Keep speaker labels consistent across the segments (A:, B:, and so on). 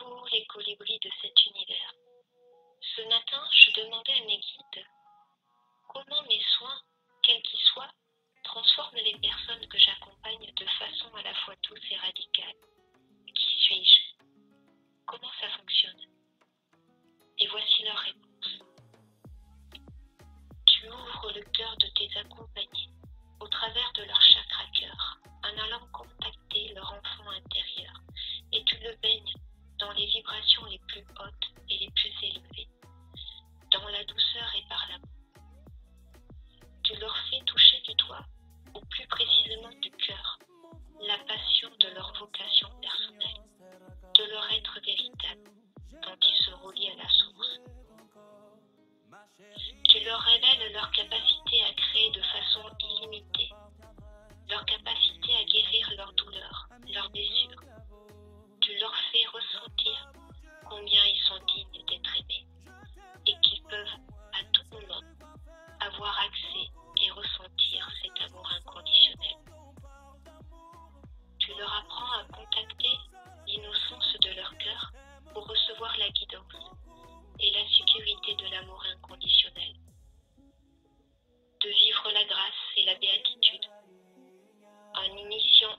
A: tous les colibris de cet univers. Ce matin, je demandais à mes guides comment mes soins, quels qu'ils soient, transforment les personnes que j'accompagne de façon à la fois douce et radicale. Qui suis-je? Comment ça fonctionne? Et voici leur réponse. Tu ouvres le cœur de tes accompagnés au travers de leur chakra cœur, en allant contacter leur enfant intérieur, et tu le baignes dans les vibrations les plus hautes et les plus élevées, dans la douceur et par l'amour. Tu leur fais toucher du doigt, ou plus précisément du cœur, la passion de leur vocation personnelle, de leur être véritable, quand ils se relient à la source. Tu leur révèles leur capacité à créer de façon illimitée, leur capacité à guérir leurs douleurs, leurs blessures. Tu leur fais ressentir combien ils sont dignes d'être aimés et qu'ils peuvent à tout moment avoir accès et ressentir cet amour inconditionnel. Tu leur apprends à contacter l'innocence de leur cœur pour recevoir la guidance et la sécurité de l'amour inconditionnel, de vivre la grâce et la béatitude, en initiant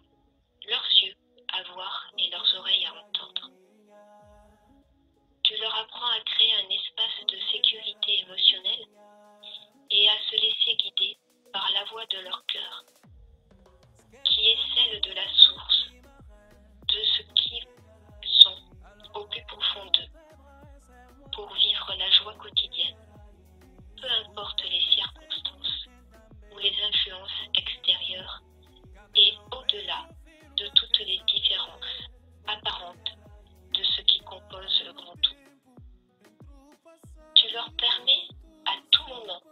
A: leurs yeux à voir et leurs oreilles à entendre. Tu leur apprends à créer un espace de sécurité émotionnelle et à se laisser guider par la voix de leur cœur, qui est celle de la source, de ce qu'ils sont au plus profond d'eux, pour vivre la joie quotidienne, peu importe les circonstances ou les influences extérieures et au-delà de toutes les différences apparentes de ce qui compose le grand tout. Tu leur permets à tout moment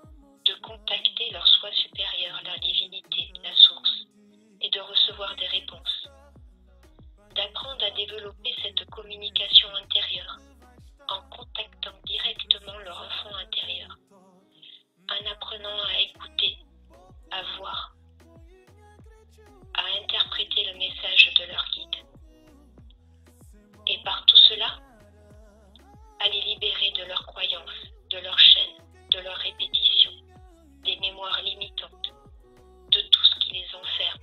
A: de contacter leur soi supérieur, leur divinité, la source, et de recevoir des réponses, d'apprendre à développer cette communication intérieure en contactant directement leur enfant intérieur, en apprenant à écouter, à voir, à interpréter le message de leur guide. Et par tout cela, à les libérer de leurs croyances, de leurs chaînes, de leurs répétitions, des mémoires limitantes, de tout ce qui les enferme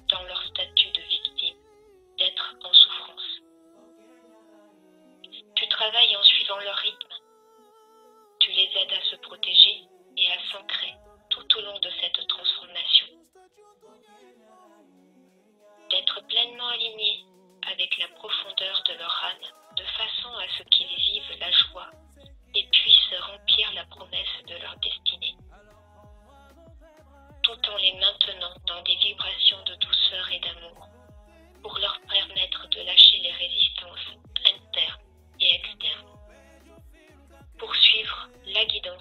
A: dans leur statut de victime, d'être en souffrance. Tu travailles en suivant leur rythme. Tu les aides à se protéger et à s'ancrer tout au long de cette transformation. D'être pleinement alignés avec la profondeur de leur âme, de façon à ce qu'ils vivent la joie et puissent remplir la promesse de leur destinée, tout en les maintenant dans des vibrations de douceur et d'amour, pour leur permettre de lâcher les résistances internes et externes, pour suivre la guidance